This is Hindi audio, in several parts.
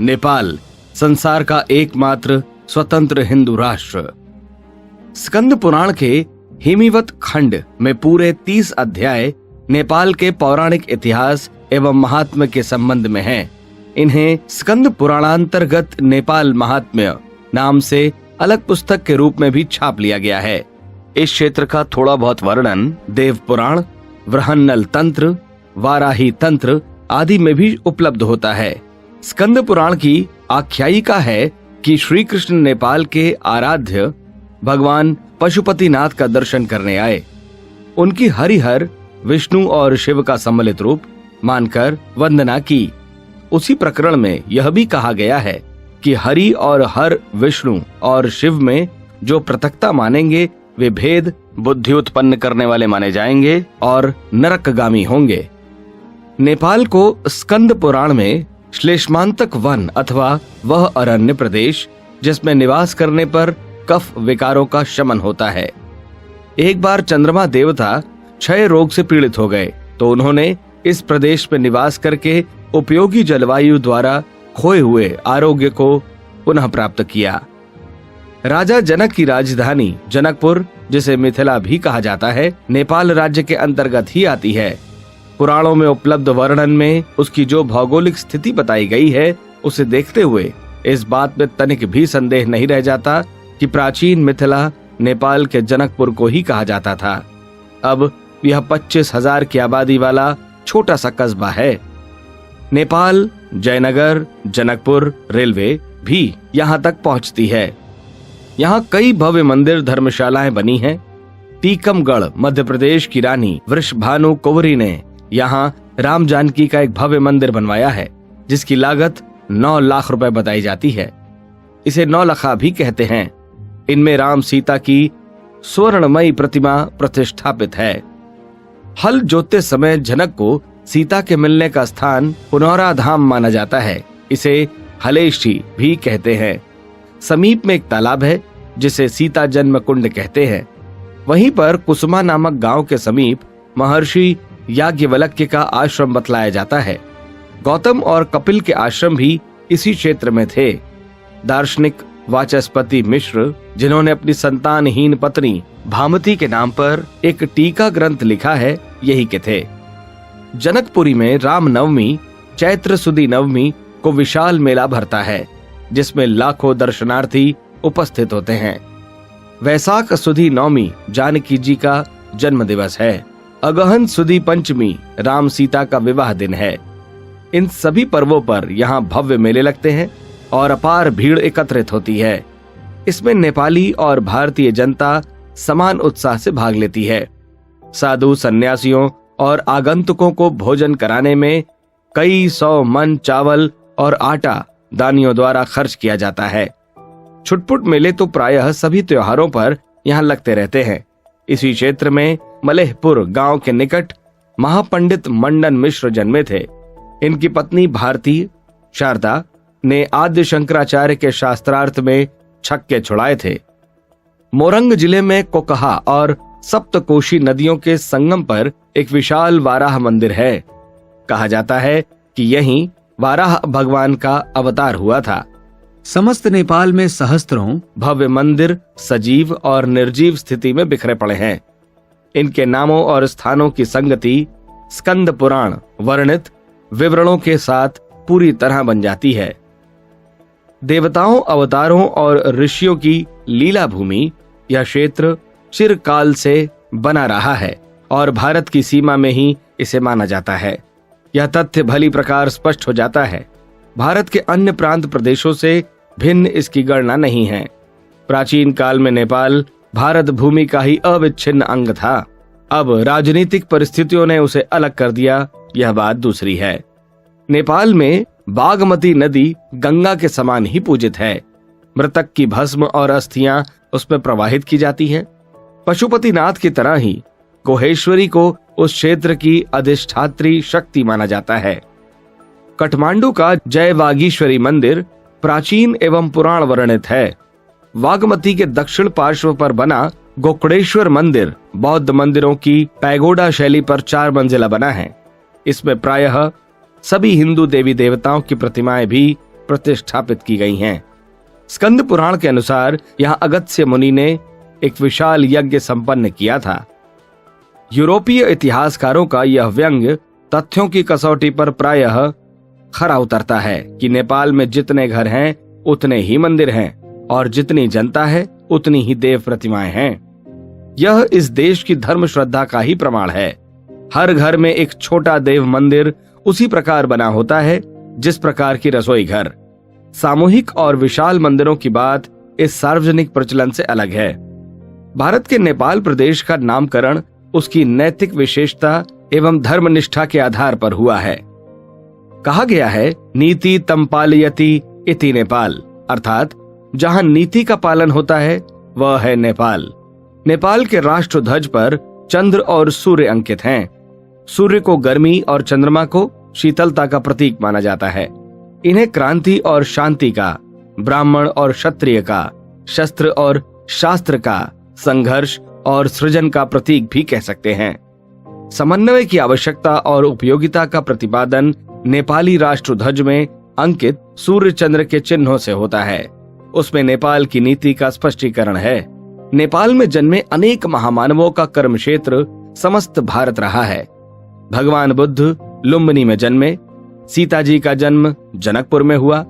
नेपाल संसार का एकमात्र स्वतंत्र हिंदू राष्ट्र। स्कंद पुराण के हिमिवत खंड में पूरे 30 अध्याय नेपाल के पौराणिक इतिहास एवं महात्म्य के संबंध में हैं। इन्हें स्कंद पुराणांतर्गत नेपाल महात्म्य नाम से अलग पुस्तक के रूप में भी छाप लिया गया है। इस क्षेत्र का थोड़ा बहुत वर्णन देव पुराण, वृहन्नल तंत्र, वाराही तंत्र आदि में भी उपलब्ध होता है। स्कंद पुराण की आख्यायिका है कि श्री कृष्ण नेपाल के आराध्य भगवान पशुपतिनाथ का दर्शन करने आए। उनकी हरिहर, विष्णु और शिव का सम्मिलित रूप मानकर वंदना की। उसी प्रकरण में यह भी कहा गया है कि हरि और हर, विष्णु और शिव में जो पृथकता मानेंगे वे भेद बुद्धि उत्पन्न करने वाले माने जाएंगे और नरकगामी होंगे। नेपाल को स्कंद पुराण में श्लेष्मांतक वन अथवा वह अरण्य प्रदेश जिसमें निवास करने पर कफ विकारों का शमन होता है। एक बार चंद्रमा देवता क्षय रोग से पीड़ित हो गए तो उन्होंने इस प्रदेश में निवास करके उपयोगी जलवायु द्वारा खोए हुए आरोग्य को पुनः प्राप्त किया। राजा जनक की राजधानी जनकपुर, जिसे मिथिला भी कहा जाता है, नेपाल राज्य के अंतर्गत ही आती है। पुराणों में उपलब्ध वर्णन में उसकी जो भौगोलिक स्थिति बताई गई है उसे देखते हुए इस बात में तनिक भी संदेह नहीं रह जाता कि प्राचीन मिथिला नेपाल के जनकपुर को ही कहा जाता था। अब यह 25,000 की आबादी वाला छोटा सा कस्बा है। नेपाल, जयनगर, जनकपुर रेलवे भी यहाँ तक पहुँचती है। यहाँ कई भव्य मंदिर, धर्मशालाएं बनी हैं। टीकमगढ़ मध्य प्रदेश की रानी वृषभानु कुंवरी ने यहाँ राम जानकी का एक भव्य मंदिर बनवाया है जिसकी लागत 9 लाख रुपए बताई जाती है। इसे 9 लखा भी कहते हैं। इनमें राम सीता की स्वर्णमयी प्रतिमा प्रतिष्ठापित है। हल जोतते समय जनक को सीता के मिलने का स्थान पुनौरा धाम माना जाता है। इसे हलेशी भी कहते हैं। समीप में एक तालाब है जिसे सीता जन्म कुंड कहते हैं। वहीं पर कुसुमा नामक गांव के समीप महर्षि याज्ञवल्क्य का आश्रम बतलाया जाता है। गौतम और कपिल के आश्रम भी इसी क्षेत्र में थे। दार्शनिक वाचस्पति मिश्र, जिन्होंने अपनी संतानहीन पत्नी भामती के नाम पर एक टीका ग्रंथ लिखा है, यही के थे। जनकपुरी में रामनवमी, चैत्र सुदी नवमी को विशाल मेला भरता है जिसमें लाखों दर्शनार्थी उपस्थित होते हैं। वैशाख सुदी नवमी जानकी जी का जन्म दिवस है। अगहन सुदी पंचमी राम सीता का विवाह दिन है। इन सभी पर्वों पर यहाँ भव्य मेले लगते हैं और अपार भीड़ एकत्रित होती है। इसमें नेपाली और भारतीय जनता समान उत्साह से भाग लेती है। साधु, सन्यासियों और आगंतुकों को भोजन कराने में कई 100 मन चावल और आटा दानियों द्वारा खर्च किया जाता है। छुटपुट मेले तो प्रायः सभी त्योहारों पर यहाँ लगते रहते हैं। इसी क्षेत्र में मलेहपुर गांव के निकट महापंडित मंडन मिश्र जन्मे थे। इनकी पत्नी भारती शारदा ने आद्य शंकराचार्य के शास्त्रार्थ में छक्के छुड़ाए थे। मोरंग जिले में कोकहा और सप्तकोशी नदियों के संगम पर एक विशाल वाराह मंदिर है। कहा जाता है कि यहीं वाराह भगवान का अवतार हुआ था। समस्त नेपाल में सहस्त्रों भव्य मंदिर सजीव और निर्जीव स्थिति में बिखरे पड़े हैं। इनके नामों और स्थानों की संगति स्कंद पुराण वर्णित विवरणों के साथ पूरी तरह बन जाती है। देवताओं, अवतारों और ऋषियों की लीला भूमि यह क्षेत्र चिरकाल से बना रहा है और भारत की सीमा में ही इसे माना जाता है। यह तथ्य भली प्रकार स्पष्ट हो जाता है। भारत के अन्य प्रांत प्रदेशों से भिन्न इसकी गणना नहीं है। प्राचीन काल में नेपाल भारत भूमि का ही अविच्छिन्न अंग था। अब राजनीतिक परिस्थितियों ने उसे अलग कर दिया, यह बात दूसरी है। नेपाल में बागमती नदी गंगा के समान ही पूजित है। मृतक की भस्म और अस्थियां उसमें प्रवाहित की जाती हैं। पशुपतिनाथ की तरह ही गोहेश्वरी को उस क्षेत्र की अधिष्ठात्री शक्ति माना जाता है। काठमांडू का जय वागीश्वरी मंदिर प्राचीन एवं पुराण वर्णित है। वागमती के दक्षिण पार्श्व पर बना गोकर्णेश्वर मंदिर बौद्ध मंदिरों की पैगोडा शैली पर 4 मंजिला बना है। इसमें प्रायः सभी हिंदू देवी देवताओं की प्रतिमाएं भी प्रतिष्ठापित की गई हैं। स्कंद पुराण के अनुसार यहाँ अगस्त्य मुनि ने एक विशाल यज्ञ संपन्न किया था। यूरोपीय इतिहासकारों का यह व्यंग्य तथ्यों की कसौटी पर प्रायः खरा उतरता है कि नेपाल में जितने घर हैं उतने ही मंदिर हैं और जितनी जनता है उतनी ही देव प्रतिमाएं हैं। यह इस देश की धर्म श्रद्धा का ही प्रमाण है। हर घर में एक छोटा देव मंदिर उसी प्रकार बना होता है जिस प्रकार की रसोई घर। सामूहिक और विशाल मंदिरों की बात इस सार्वजनिक प्रचलन से अलग है। भारत के नेपाल प्रदेश का नामकरण उसकी नैतिक विशेषता एवं धर्मनिष्ठा के आधार पर हुआ है। कहा गया है, नीति तम पालयति इति नेपाल, अर्थात जहां नीति का पालन होता है वह है नेपाल। नेपाल के राष्ट्र ध्वज पर चंद्र और सूर्य अंकित हैं। सूर्य को गर्मी और चंद्रमा को शीतलता का प्रतीक माना जाता है। इन्हें क्रांति और शांति का, ब्राह्मण और क्षत्रिय का, शस्त्र और शास्त्र का, संघर्ष और सृजन का प्रतीक भी कह सकते हैं। समन्वय की आवश्यकता और उपयोगिता का प्रतिपादन नेपाली राष्ट्र ध्वज में अंकित सूर्य चंद्र के चिन्हों से होता है। उसमें नेपाल की नीति का स्पष्टीकरण है। नेपाल में जन्मे अनेक महामानवों का कर्म क्षेत्र समस्त भारत रहा है। भगवान बुद्ध लुम्बिनी में जन्मे, सीता जी का जन्म जनकपुर में हुआ,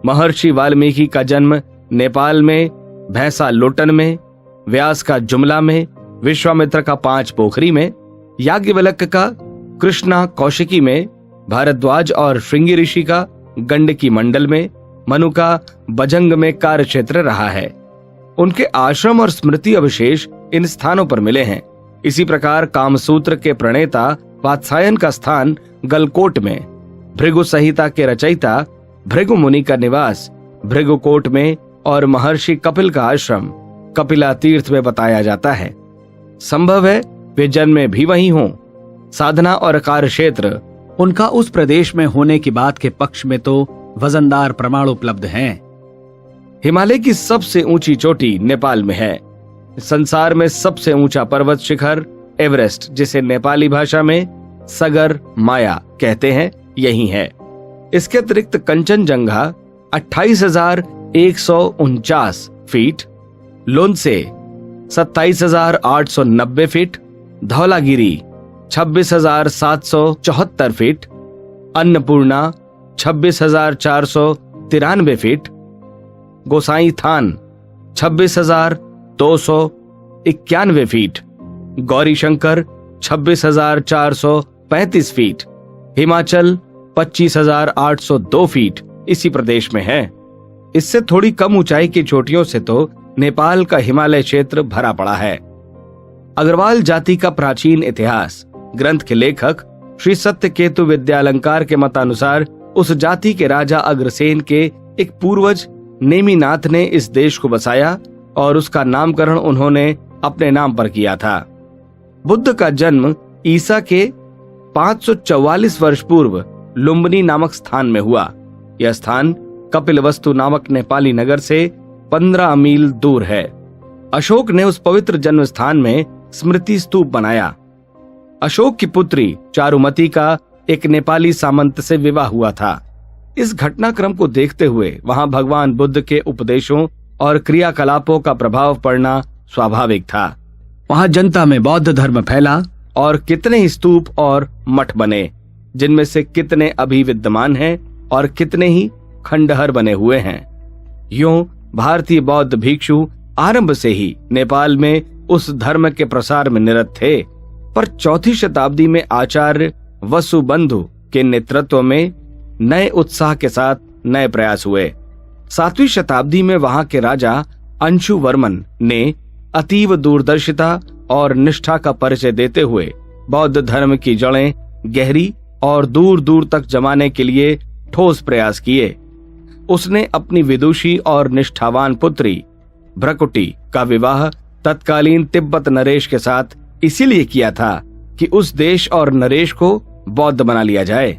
महर्षि वाल्मीकि का जन्म नेपाल में भैंसा लोटन में, व्यास का जुमला में, विश्वामित्र का 5 पोखरी में, याज्ञवल्क्य का कृष्णा कौशिकी में, भारद्वाज और श्रृंगी ऋषि का गंडकी मंडल में, मनु का बजंग में कार्य क्षेत्र रहा है। उनके आश्रम और स्मृति अवशेष इन स्थानों पर मिले हैं। इसी प्रकार कामसूत्र के प्रणेता वात्सायन का स्थान गलकोट में, भृगु संहिता के रचयिता भृगु मुनि का निवास भृगुकोट में और महर्षि कपिल का आश्रम कपिला तीर्थ में बताया जाता है। संभव है वे जन्मे भी वहीं हों। साधना और कार्य क्षेत्र उनका उस प्रदेश में होने की बात के पक्ष में तो वजनदार प्रमाण उपलब्ध हैं। हिमालय की सबसे ऊंची चोटी नेपाल में है। संसार में सबसे ऊंचा पर्वत शिखर एवरेस्ट, जिसे नेपाली भाषा में सगर माया कहते हैं, यही है। इसके अतिरिक्त Kanchenjunga 28,149 feet, Lhotse 27,890 feet, Dhaulagiri 26,774 feet, Annapurna 26,493 feet, Gosain Than 26,291 feet, Gauri Shankar 26,435 feet, Himachal 25,802 feet इसी प्रदेश में है। इससे थोड़ी कम ऊंचाई की चोटियों से तो नेपाल का हिमालय क्षेत्र भरा पड़ा है। अग्रवाल जाति का प्राचीन इतिहास ग्रंथ के लेखक श्री सत्यकेतु विद्यालंकार के मतानुसार उस जाति के राजा अग्रसेन के एक पूर्वज नेमिनाथ ने इस देश को बसाया और उसका नामकरण उन्होंने अपने नाम पर किया था। बुद्ध का जन्म ईसा के 544 वर्ष पूर्व लुम्बिनी नामक स्थान में हुआ। यह स्थान कपिलवस्तु नामक नेपाली नगर से 15 मील दूर है। अशोक ने उस पवित्र जन्म स्थान में स्मृति स्तूप बनाया। अशोक की पुत्री चारुमती का एक नेपाली सामंत से विवाह हुआ था। इस घटनाक्रम को देखते हुए वहां भगवान बुद्ध के उपदेशों और क्रियाकलापों का प्रभाव पड़ना स्वाभाविक था। वहां जनता में बौद्ध धर्म फैला और कितने ही स्तूप और मठ बने, जिनमें से कितने अभी विद्यमान हैं और कितने ही खंडहर बने हुए हैं। यूं भारतीय बौद्ध भिक्षु आरंभ से ही नेपाल में उस धर्म के प्रसार में निरत थे, पर 4वीं शताब्दी में आचार्य वसुबंधु के नेतृत्व में नए उत्साह के साथ नए प्रयास हुए। 7वीं शताब्दी में वहां के राजा अंशुवर्मन ने अतीव दूरदर्शिता और निष्ठा का परिचय देते हुए बौद्ध धर्म की जड़ें गहरी और दूर दूर तक जमाने के लिए ठोस प्रयास किए। उसने अपनी विदुषी और निष्ठावान पुत्री भ्रकुटी का विवाह तत्कालीन तिब्बत नरेश के साथ इसीलिए किया था कि उस देश और नरेश को बौद्ध बना लिया जाए।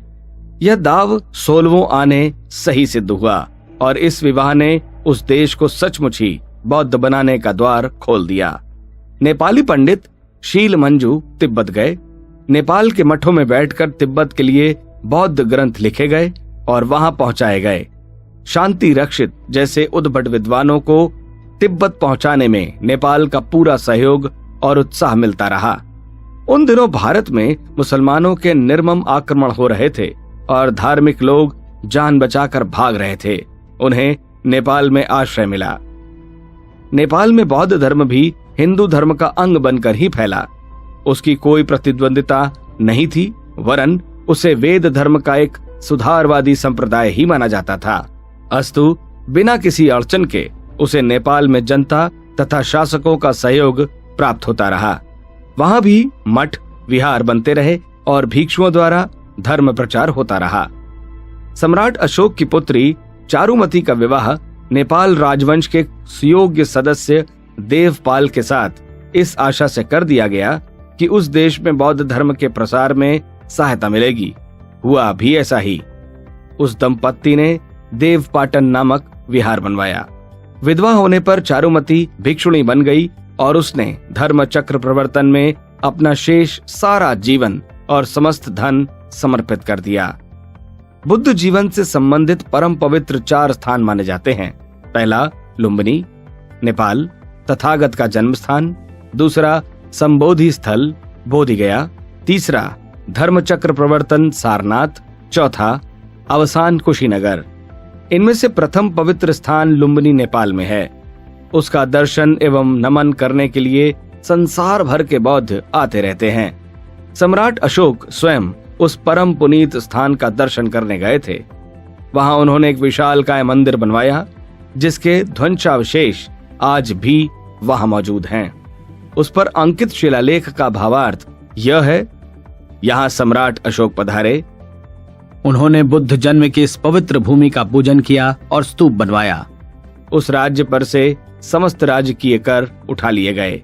यह दाव 16वें आने सही सिद्ध हुआ और इस विवाह ने उस देश को सचमुच ही बौद्ध बनाने का द्वार खोल दिया। नेपाली पंडित शील मंजू तिब्बत गए। नेपाल के मठों में बैठकर तिब्बत के लिए बौद्ध ग्रंथ लिखे गए और वहां पहुंचाए गए। शांति रक्षित जैसे उद्भट विद्वानों को तिब्बत पहुंचाने में नेपाल का पूरा सहयोग और उत्साह मिलता रहा। उन दिनों भारत में मुसलमानों के निर्मम आक्रमण हो रहे थे और धार्मिक लोग जान बचाकर भाग रहे थे। उन्हें नेपाल में आश्रय मिला। नेपाल में बौद्ध धर्म भी हिंदू धर्म का अंग बनकर ही फैला। उसकी कोई प्रतिद्वंदिता नहीं थी, वरन उसे वेद धर्म का एक सुधारवादी संप्रदाय ही माना जाता था। अस्तु बिना किसी अड़चन के उसे नेपाल में जनता तथा शासकों का सहयोग प्राप्त होता रहा। वहां भी मठ विहार बनते रहे और भिक्षुओं द्वारा धर्म प्रचार होता रहा। सम्राट अशोक की पुत्री चारुमती का विवाह नेपाल राजवंश के सुयोग्य सदस्य देवपाल के साथ इस आशा से कर दिया गया कि उस देश में बौद्ध धर्म के प्रसार में सहायता मिलेगी। हुआ भी ऐसा ही। उस दंपत्ति ने देवपाटन नामक विहार बनवाया। विधवा होने पर चारुमती भिक्षुणी बन गई और उसने धर्म चक्र प्रवर्तन में अपना शेष सारा जीवन और समस्त धन समर्पित कर दिया। बुद्ध जीवन से संबंधित परम पवित्र 4 स्थान माने जाते हैं। पहला लुम्बिनी नेपाल, तथागत का जन्म स्थान। दूसरा संबोधि स्थल बोधिगया। तीसरा धर्मचक्र प्रवर्तन सारनाथ। चौथा अवसान कुशीनगर। इनमें से प्रथम पवित्र स्थान लुम्बिनी नेपाल में है। उसका दर्शन एवं नमन करने के लिए संसार भर के बौद्ध आते रहते हैं। सम्राट अशोक स्वयं उस परम पुनीत स्थान का दर्शन करने गए थे। वहां उन्होंने एक विशालकाय मंदिर बनवाया, जिसके ध्वंसावशेष आज भी वहां मौजूद हैं। उस पर अंकित शिलालेख का भावार्थ यह है, यहाँ सम्राट अशोक पधारे। उन्होंने बुद्ध जन्म की इस पवित्र भूमि का पूजन किया और स्तूप बनवाया। उस राज्य पर से समस्त राजकीय कर उठा लिए गए।